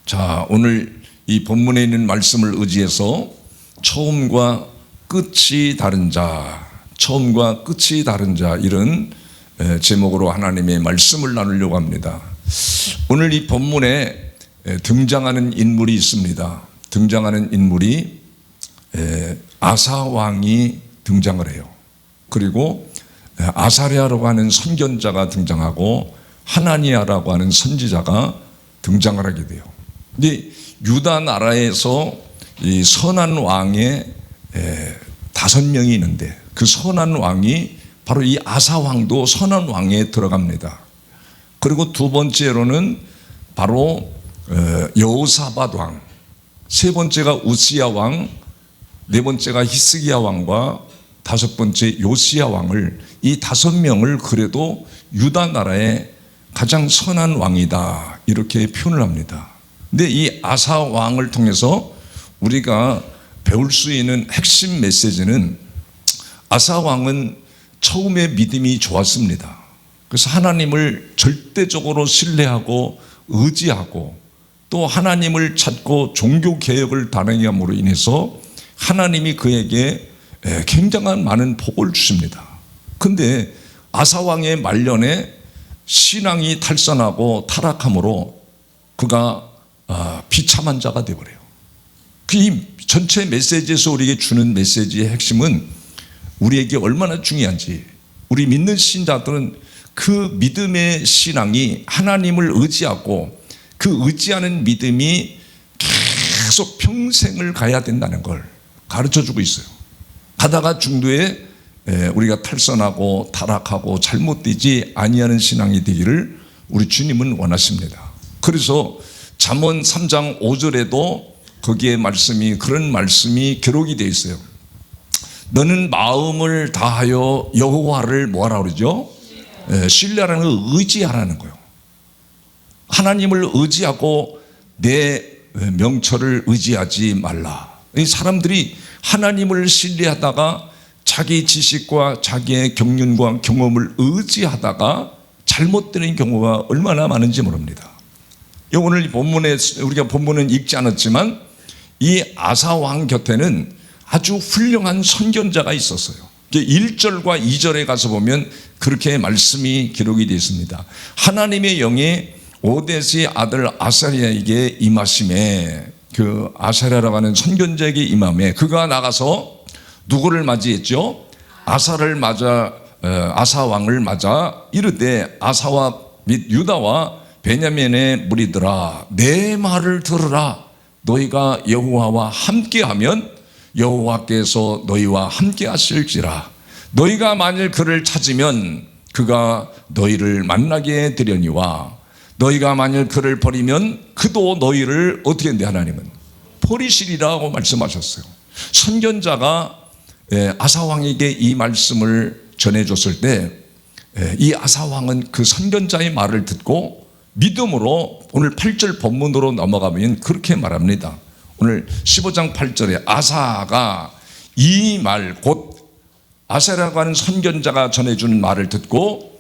자, 오늘 이 본문에 있는 말씀을 의지해서 처음과 끝이 다른 자, 처음과 끝이 다른 자, 이런 제목으로 하나님의 말씀을 나누려고 합니다. 오늘 이 본문에 등장하는 인물이 있습니다. 등장하는 인물이 아사 왕이 등장을 해요. 그리고 아사랴라고 하는 선견자가 등장하고 하나니야라고 하는 선지자가 등장을 하게 돼요. 근데 유다 나라에서 이 선한 왕의 5명이 있는데 그 선한 왕이 바로 이 아사 왕도 선한 왕에 들어갑니다. 그리고 두 번째로는 바로 여호사밧 왕, 세 번째가 우시야 왕, 네 번째가 히스기야 왕과 다섯 번째 요시야 왕을, 이 5명을 그래도 유다 나라의 가장 선한 왕이다 이렇게 표현을 합니다. 근데 이 아사 왕을 통해서 우리가 배울 수 있는 핵심 메시지는, 아사 왕은 처음에 믿음이 좋았습니다. 그래서 하나님을 절대적으로 신뢰하고 의지하고 또 하나님을 찾고 종교 개혁을 단행함으로 인해서 하나님이 그에게 굉장한 많은 복을 주십니다. 근데 아사 왕의 말년에 신앙이 탈선하고 타락함으로 그가 비참한 자가 되어버려요. 이 전체 메시지에서 우리에게 주는 메시지의 핵심은 우리에게 얼마나 중요한지, 우리 믿는 신자들은 그 믿음의 신앙이 하나님을 의지하고 그 의지하는 믿음이 계속 평생을 가야 된다는 걸 가르쳐주고 있어요. 가다가 중도에 우리가 탈선하고 타락하고 잘못되지 아니하는 신앙이 되기를 우리 주님은 원하십니다. 그래서 잠언 3장 5절에도 거기에 말씀이, 그런 말씀이 기록이 되어 있어요. 너는 마음을 다하여 여호와를 뭐하라 그러죠? 신뢰하라는 거, 의지하라는 거예요. 하나님을 의지하고 내 명철을 의지하지 말라. 이 사람들이 하나님을 신뢰하다가 자기 지식과 자기의 경륜과 경험을 의지하다가 잘못되는 경우가 얼마나 많은지 모릅니다. 오늘 본문에, 우리가 본문은 읽지 않았지만 이 아사 왕 곁에는 아주 훌륭한 선견자가 있었어요. 1절과 2절에 가서 보면 그렇게 말씀이 기록이 되어 있습니다. 하나님의 영이 오뎃의 아들 아사랴에게 임하심에, 그 아사랴라고 하는 선견자에게 임함에 그가 나가서 누구를 맞이했죠? 아사를 맞아, 아사 왕을 맞아 이르되, 아사와 및 유다와 베냐민의 무리들아, 내 말을 들으라. 너희가 여호와와 함께하면 여호와께서 너희와 함께 하실지라. 너희가 만일 그를 찾으면 그가 너희를 만나게 되려니와 너희가 만일 그를 버리면 그도 너희를 어떻게 했는데 하나님은 버리시리라고 말씀하셨어요. 선견자가 아사왕에게 이 말씀을 전해줬을 때 이 아사왕은 그 선견자의 말을 듣고 믿음으로 오늘 8절 본문으로 넘어가면 그렇게 말합니다. 오늘 15장 8절에 아사가 이 말, 곧 아사라고 하는 선견자가 전해준 말을 듣고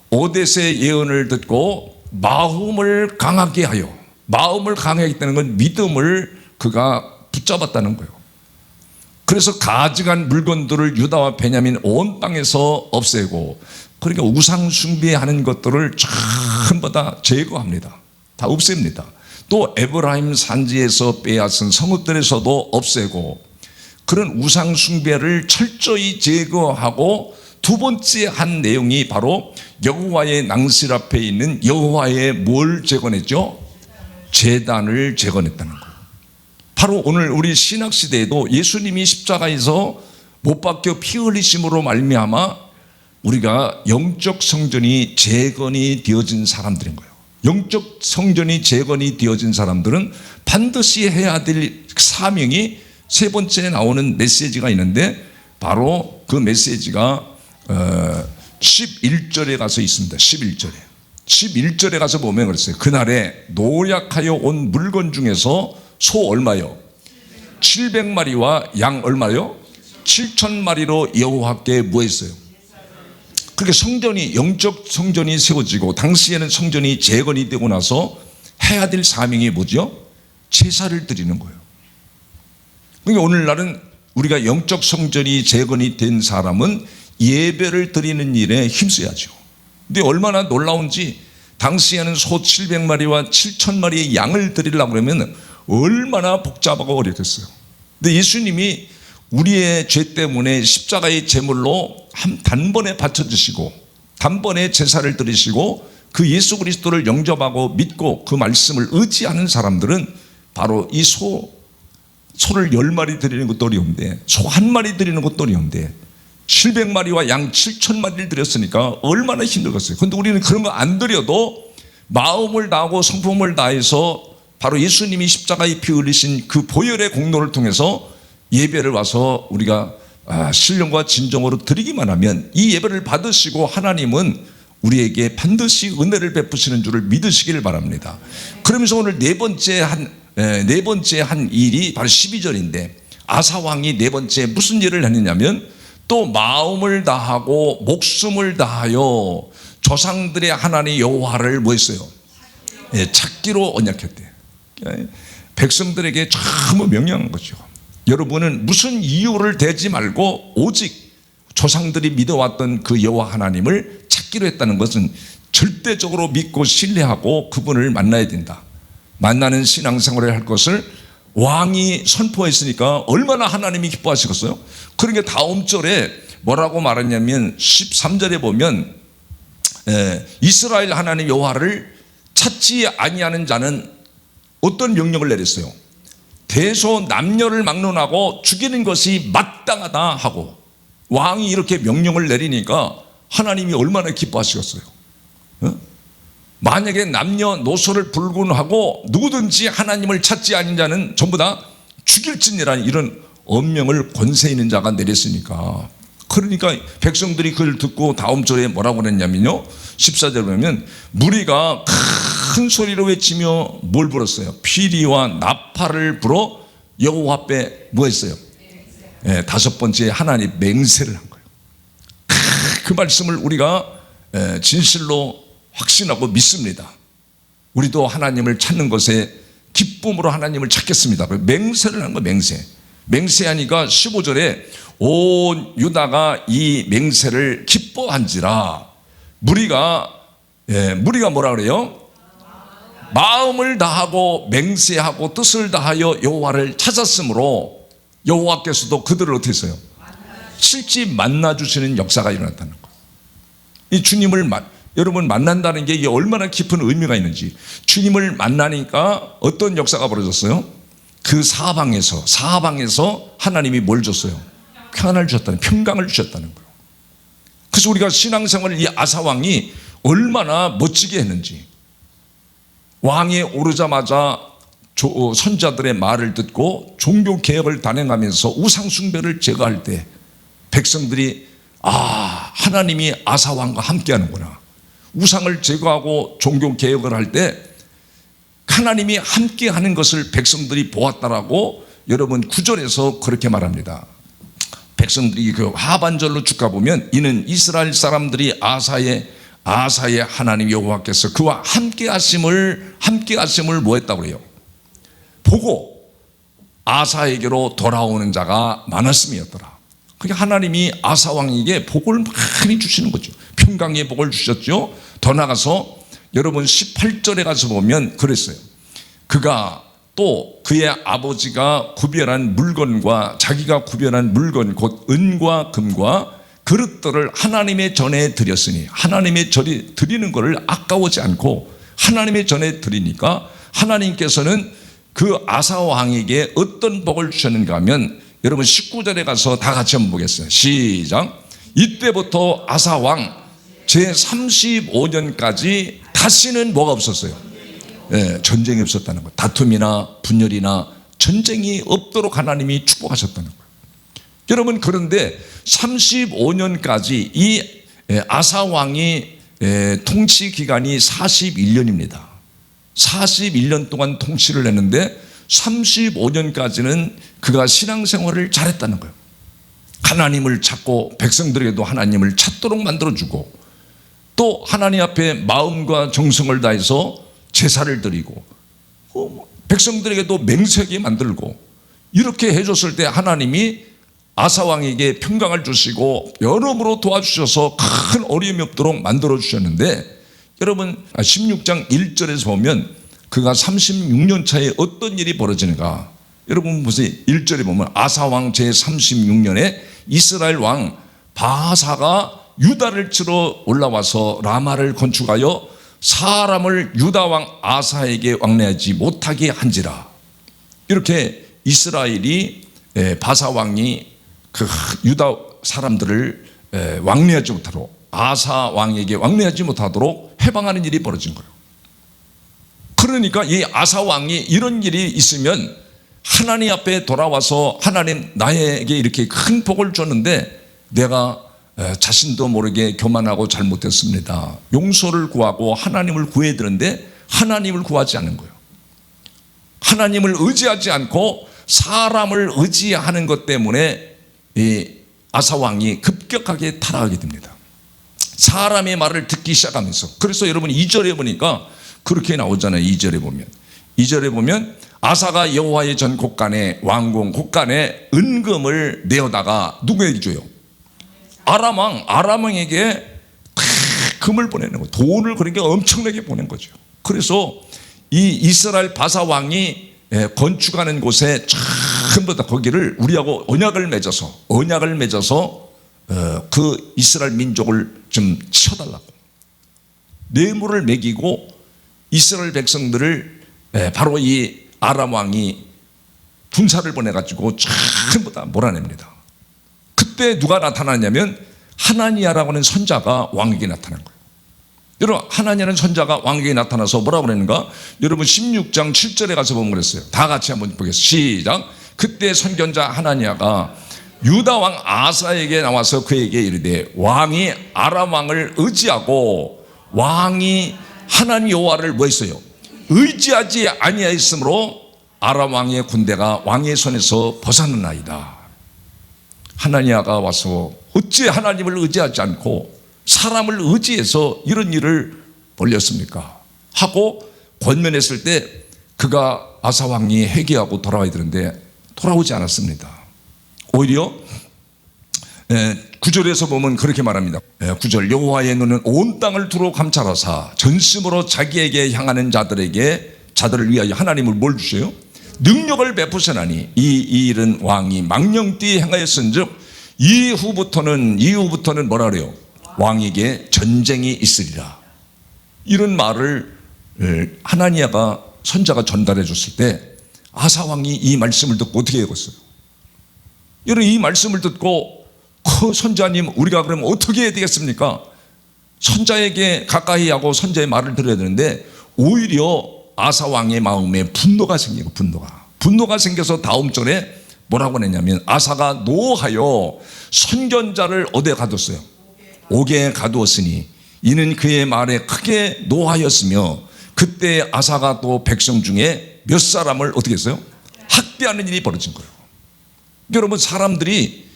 오뎃의 예언을 듣고 마음을 강하게 하여, 마음을 강하게 했다는 건 믿음을 그가 붙잡았다는 거예요. 그래서 가증한 물건들을 유다와 베냐민 온 땅에서 없애고, 그러니까 우상 숭배하는 것들을 전부 다 제거합니다. 다 없앱니다. 또 에브라임 산지에서 빼앗은 성읍들에서도 없애고, 그런 우상 숭배를 철저히 제거하고, 두 번째 한 내용이 바로 여호와의 낭실 앞에 있는 여호와의 뭘 제거했죠? 제단을 제거했다는 거예요. 바로 오늘 우리 신학시대에도 예수님이 십자가에서 못 박혀 피 흘리심으로 말미암아 우리가 영적 성전이 재건이 되어진 사람들인 거예요. 영적 성전이 재건이 되어진 사람들은 반드시 해야 될 사명이 세 번째에 나오는 메시지가 있는데, 바로 그 메시지가 11절에 가서 있습니다. 11절에 가서 보면 그랬어요. 그날에 노약하여 온 물건 중에서 소 얼마요? 700마리와 양 얼마요? 7,000마리로 여호와께 뭐 했어요? 그렇게 성전이, 영적 성전이 세워지고, 당시에는 성전이 재건이 되고 나서 해야 될 사명이 뭐죠? 제사를 드리는 거예요. 그러니까 오늘날은 우리가 영적 성전이 재건이 된 사람은 예배를 드리는 일에 힘써야죠. 근데 얼마나 놀라운지 당시에는 소 700마리와 7,000마리의 양을 드리려고 그러면 얼마나 복잡하고 어렵겠어요. 근데 예수님이 우리의 죄 때문에 십자가의 제물로 단번에 바쳐주시고 단번에 제사를 드리시고 그 예수 그리스도를 영접하고 믿고 그 말씀을 의지하는 사람들은 바로 이 소를 10마리 드리는 것도 어려운데 소 1마리 드리는 것도 어려운데 700마리와 양 7,000마리를 드렸으니까 얼마나 힘들겠어요. 그런데 우리는 그런 거 안 드려도 마음을 다하고 성품을 다해서 바로 예수님이 십자가에 피 흘리신 그 보혈의 공로를 통해서 예배를 와서 우리가 신령과 진정으로 드리기만 하면 이 예배를 받으시고 하나님은 우리에게 반드시 은혜를 베푸시는 줄을 믿으시기를 바랍니다. 그러면서 오늘 네 번째 한 일이 바로 12절인데 아사왕이 네 번째 무슨 일을 했느냐면 또 마음을 다하고 목숨을 다하여 조상들의 하나님 여호와를 뭐 했어요? 찾기로 언약했대. 백성들에게 참 명령한 거죠. 여러분은 무슨 이유를 대지 말고 오직 조상들이 믿어왔던 그 여호와 하나님을 찾기로 했다는 것은 절대적으로 믿고 신뢰하고 그분을 만나야 된다. 만나는 신앙생활을 할 것을 왕이 선포했으니까 얼마나 하나님이 기뻐하시겠어요? 그러니까 다음 절에 뭐라고 말했냐면 13절에 보면 이스라엘 하나님 여호와를 찾지 아니하는 자는 어떤 명령을 내렸어요? 대소 남녀를 막론하고 죽이는 것이 마땅하다 하고 왕이 이렇게 명령을 내리니까 하나님이 얼마나 기뻐하시겠어요? 만약에 남녀노소를 불문하고 누구든지 하나님을 찾지 않은 자는 전부 다 죽일지니라는 이런 엄명을 권세 있는 자가 내렸으니까 그러니까 백성들이 그걸 듣고 다음 절에 뭐라고 그랬냐면요 14절 보면 무리가 큰 소리로 외치며 뭘 불었어요? 피리와 나팔을 불어 여호와 앞에 뭐 했어요? 다섯 번째 하나님 맹세를 한 거예요. 그 말씀을 우리가 진실로 확신하고 믿습니다. 우리도 하나님을 찾는 것에 기쁨으로 하나님을 찾겠습니다. 맹세를 한 거예요. 맹세하니까 15절에 온 유다가 이 맹세를 기뻐한지라 무리가 뭐라 그래요? 마음을 다하고 맹세하고 뜻을 다하여 여호와를 찾았으므로 여호와께서도 그들을 어떻게 했어요? 실제 만나주시는 역사가 일어났다는 거예요. 이 주님을 여러분 만난다는 게 이게 얼마나 깊은 의미가 있는지 주님을 만나니까 어떤 역사가 벌어졌어요? 그 사방에서 하나님이 뭘 줬어요? 평강을 주셨다는 거예요. 그래서 우리가 신앙생활을 이 아사왕이 얼마나 멋지게 했는지 왕에 오르자마자 선자들의 말을 듣고 종교개혁을 단행하면서 우상숭배를 제거할 때 백성들이 하나님이 아사왕과 함께하는구나. 우상을 제거하고 종교개혁을 할 때 하나님이 함께하는 것을 백성들이 보았다라고 여러분 9절에서 그렇게 말합니다. 백성들이 그 하반절로 쭉 가보면 이는 이스라엘 사람들이 아사의 하나님 여호와께서 그와 함께하심을 뭐 했다고 그래요? 보고 아사에게로 돌아오는 자가 많았음이었더라. 그러니까 하나님이 아사 왕에게 복을 많이 주시는 거죠. 평강의 복을 주셨죠. 더 나가서 여러분 18절에 가서 보면 그랬어요. 그가 또 그의 아버지가 구별한 물건과 자기가 구별한 물건 곧 은과 금과 그릇들을 하나님의 전에 드렸으니 하나님의 전에 드리는 것을 아까워지 않고 하나님의 전에 드리니까 하나님께서는 그 아사 왕에게 어떤 복을 주셨는가 하면 여러분 19절에 가서 다 같이 한번 보겠어요. 시작. 이때부터 아사 왕 제35년까지 다시는 뭐가 없었어요? 전쟁이 없었다는 거예요. 다툼이나 분열이나 전쟁이 없도록 하나님이 축복하셨다는 거예요. 여러분 그런데 35년까지 이 아사 왕이 통치 기간이 41년입니다. 41년 동안 통치를 했는데 35년까지는 그가 신앙생활을 잘했다는 거예요. 하나님을 찾고 백성들에게도 하나님을 찾도록 만들어주고 또 하나님 앞에 마음과 정성을 다해서 제사를 드리고 백성들에게도 맹세하게 만들고 이렇게 해줬을 때 하나님이 아사 왕에게 평강을 주시고 여러모로 도와주셔서 큰 어려움이 없도록 만들어 주셨는데, 여러분 16장 1절에서 보면 그가 36년 차에 어떤 일이 벌어지는가. 여러분 보세요. 1절에 보면 아사 왕 제36년에 이스라엘 왕 바사가 유다를 치러 올라와서 라마를 건축하여 사람을 유다 왕 아사에게 왕래하지 못하게 한지라. 이렇게 이스라엘이 바사 왕이 그 유다 사람들을 왕래하지 못하도록, 아사 왕에게 왕래하지 못하도록 해방하는 일이 벌어진 거예요. 그러니까 이 아사 왕이 이런 일이 있으면 하나님 앞에 돌아와서 하나님 나에게 이렇게 큰 복을 줬는데 내가 자신도 모르게 교만하고 잘못했습니다. 용서를 구하고 하나님을 구해야 되는데 하나님을 구하지 않는 거예요. 하나님을 의지하지 않고 사람을 의지하는 것 때문에 이 아사 왕이 급격하게 타락하게 됩니다. 사람의 말을 듣기 시작하면서. 그래서 여러분 2절에 보니까 그렇게 나오잖아요. 2절에 보면 아사가 여호와의 전 곳간에 왕궁 곳간에 은금을 내어다가 누구에게 줘요? 아람 왕에게 금을 보내는 거예요. 돈을 그렇게 엄청나게 보낸 거죠. 그래서 이 이스라엘 바사 왕이 건축하는 곳에 전부 다 거기를 우리하고 언약을 맺어서 그 이스라엘 민족을 좀 쳐달라고 뇌물을 매기고 이스라엘 백성들을 바로 이 아람 왕이 군사를 보내가지고 전부 다 몰아냅니다. 그때 누가 나타나냐면 하나니야라고 하는 선자가 왕에게 나타난 거예요. 여러분 하나니야라는 선자가 왕에게 나타나서 뭐라고 그랬는가? 여러분 16장 7절에 가서 보면 그랬어요. 다 같이 한번 보겠습니다. 시작. 그때 선견자 하나니야가 유다 왕 아사에게 나와서 그에게 이르되 왕이 아람 왕을 의지하고 왕이 하나님 여호와를 뭐 했어요? 의지하지 아니하였으므로 아람 왕의 군대가 왕의 손에서 벗어났나이다. 하나니야가 와서 어찌 하나님을 의지하지 않고 사람을 의지해서 이런 일을 벌렸습니까? 하고 권면했을 때 그가 아사 왕이 회개하고 돌아와야 되는데 돌아오지 않았습니다. 오히려 9절에서 보면 그렇게 말합니다. 9절 여호와의 눈은 온 땅을 두루 감찰하사 전심으로 자기에게 향하는 자들을 위하여 하나님을 뭘 주셔요? 능력을 베푸시나니 이 일은 왕이 망령띠 행하였은즉 이후부터는 뭐라 그래요? 왕에게 전쟁이 있으리라. 이런 말을 하나니야가 선자가 전달해 줬을 때 아사 왕이 이 말씀을 듣고 어떻게 읽었어요? 여러분 이 말씀을 듣고 선자님 우리가 그러면 어떻게 해야 되겠습니까? 선자에게 가까이 하고 선자의 말을 들어야 되는데 오히려 아사 왕의 마음에 분노가 생기고 분노가 생겨서 다음 절에 뭐라고 했냐면 아사가 노하여 선견자를 어디에 가뒀어요? 옥에 가두었으니 이는 그의 말에 크게 노하였으며 그때 아사가 또 백성 중에 몇 사람을 어떻게 했어요? 학대하는 일이 벌어진 거예요. 여러분 사람들이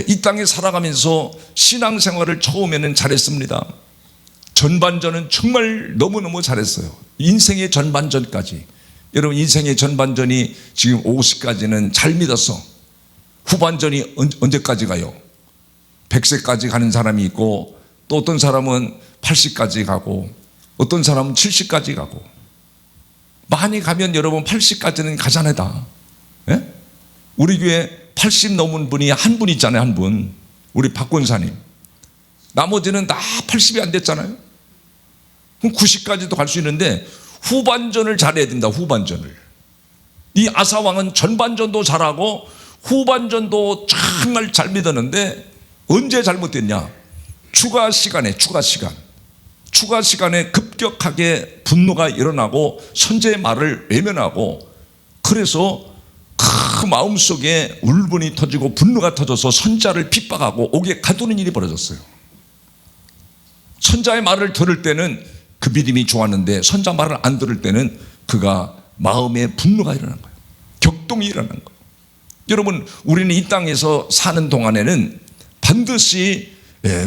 이 땅에 살아가면서 신앙생활을 처음에는 잘했습니다. 전반전은 정말 너무너무 잘했어요. 인생의 전반전까지. 여러분 인생의 전반전이 지금 50까지는 잘 믿었어. 후반전이 언제까지 가요? 100세까지 가는 사람이 있고 또 어떤 사람은 80까지 가고 어떤 사람은 70까지 가고 많이 가면 여러분 80까지는 가잖아요 다. 예? 우리 교회 80 넘은 분이 한 분 있잖아요. 한 분. 우리 박 권사님. 나머지는 다 80이 안 됐잖아요. 그럼 90까지도 갈 수 있는데 후반전을 잘해야 된다. 후반전을. 이 아사왕은 전반전도 잘하고 후반전도 정말 잘 믿었는데 언제 잘못됐냐? 추가 시간에 급격하게 분노가 일어나고 선제의 말을 외면하고 그래서 그 마음속에 울분이 터지고 분노가 터져서 선자를 핍박하고 옥에 가두는 일이 벌어졌어요. 선자의 말을 들을 때는 그 믿음이 좋았는데 선자 말을 안 들을 때는 그가 마음에 분노가 일어난 거예요. 격동이 일어난 거예요. 여러분 우리는 이 땅에서 사는 동안에는 반드시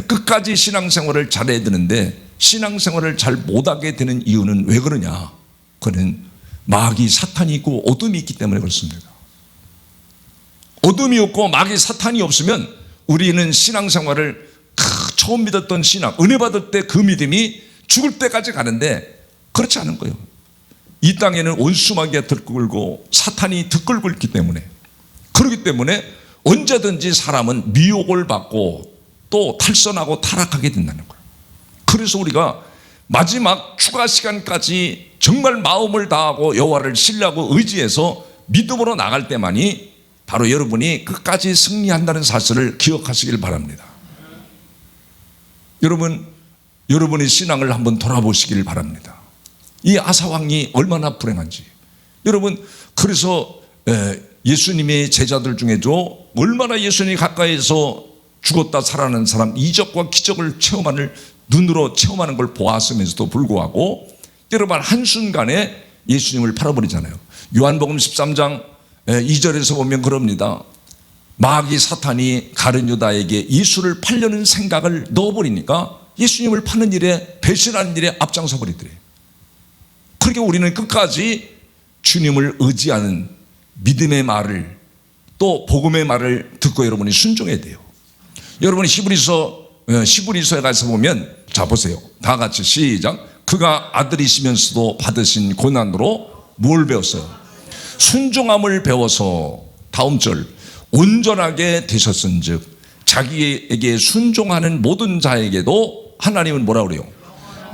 끝까지 신앙생활을 잘해야 되는데 신앙생활을 잘 못하게 되는 이유는 왜 그러냐? 그는 마귀 사탄이 있고 어둠이 있기 때문에 그렇습니다. 어둠이 없고 마귀 사탄이 없으면 우리는 신앙생활을 처음 믿었던 신앙, 은혜 받을 때 그 믿음이 죽을 때까지 가는데 그렇지 않은 거예요. 이 땅에는 원수마귀가 들끓고 사탄이 들끓고 있기 때문에, 그렇기 때문에 언제든지 사람은 미혹을 받고 또 탈선하고 타락하게 된다는 거예요. 그래서 우리가 마지막 추가 시간까지 정말 마음을 다하고 여호와를 신뢰하고 의지해서 믿음으로 나갈 때만이 바로 여러분이 끝까지 승리한다는 사실을 기억하시길 바랍니다. 여러분의 신앙을 한번 돌아보시길 바랍니다. 이 아사왕이 얼마나 불행한지. 여러분, 그래서 예수님의 제자들 중에도 얼마나 예수님이 가까이에서 죽었다 살아나는 사람, 이적과 기적을 눈으로 체험하는 걸 보았으면서도 불구하고 여러분 한순간에 예수님을 팔아버리잖아요. 요한복음 13장 2절에서 보면 그럽니다. 마귀 사탄이 가룟 유다에게 예수를 팔려는 생각을 넣어버리니까 예수님을 파는 일에, 배신하는 일에 앞장서 버리더래. 그렇게 우리는 끝까지 주님을 의지하는 믿음의 말을, 또 복음의 말을 듣고 여러분이 순종해야 돼요. 여러분이 히브리서에 가서 보면, 자 보세요, 다 같이 시작. 그가 아들이시면서도 받으신 고난으로 뭘 배웠어요? 순종함을 배워서, 다음 절, 온전하게 되셨은즉 자기에게 순종하는 모든 자에게도 하나님은 뭐라 그래요?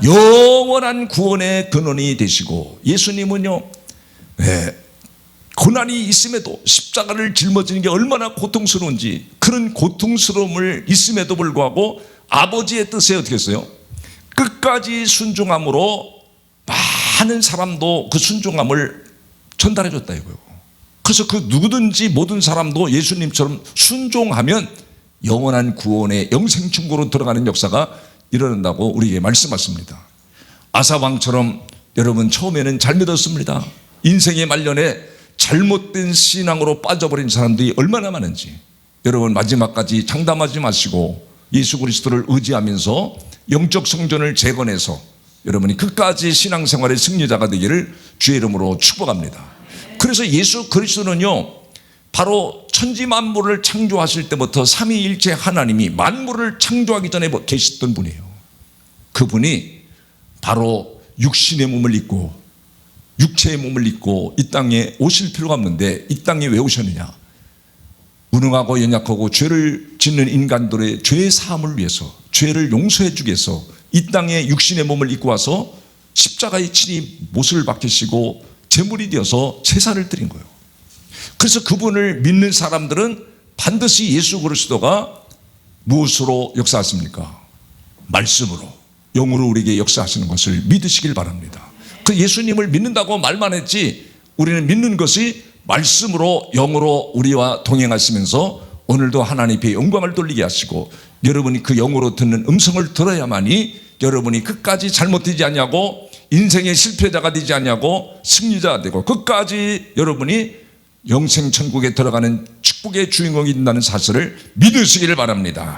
영원한 구원의 근원이 되시고, 예수님은요 고난이 있음에도, 십자가를 짊어지는 게 얼마나 고통스러운지, 그런 고통스러움을 있음에도 불구하고 아버지의 뜻에 어떻게 했어요? 끝까지 순종함으로 많은 사람도 그 순종함을 전달해 줬다 이거예요. 그래서 그 누구든지 모든 사람도 예수님처럼 순종하면 영원한 구원의 영생천국으로 들어가는 역사가 일어난다고 우리에게 말씀하십니다. 아사왕처럼 여러분 처음에는 잘 믿었습니다. 인생의 말년에 잘못된 신앙으로 빠져버린 사람들이 얼마나 많은지, 여러분 마지막까지 장담하지 마시고 예수 그리스도를 의지하면서 영적 성전을 재건해서 여러분이 끝까지 신앙생활의 승리자가 되기를 주의 이름으로 축복합니다. 그래서 예수 그리스도는요, 바로 천지 만물을 창조하실 때부터 삼위일체 하나님이 만물을 창조하기 전에 계셨던 분이에요. 그분이 바로 육신의 몸을 입고 육체의 몸을 입고 이 땅에 오실 필요가 없는데 이 땅에 왜 오셨느냐? 무능하고 연약하고 죄를 짓는 인간들의 죄 사함을 위해서, 죄를 용서해 주기 위해서 이 땅에 육신의 몸을 입고 와서 십자가에 친히 못을 박히시고 제물이 되어서 제사를 드린 거예요. 그래서 그분을 믿는 사람들은 반드시 예수 그리스도가 무엇으로 역사하십니까? 말씀으로, 영으로 우리에게 역사하시는 것을 믿으시길 바랍니다. 그 예수님을 믿는다고 말만 했지, 우리는 믿는 것이 말씀으로, 영으로 우리와 동행하시면서 오늘도 하나님께 영광을 돌리게 하시고, 여러분이 그 영으로 듣는 음성을 들어야만이 여러분이 끝까지 잘못되지 않냐고, 인생의 실패자가 되지 않냐고, 승리자가 되고 끝까지 여러분이 영생천국에 들어가는 축복의 주인공이 된다는 사실을 믿으시기를 바랍니다.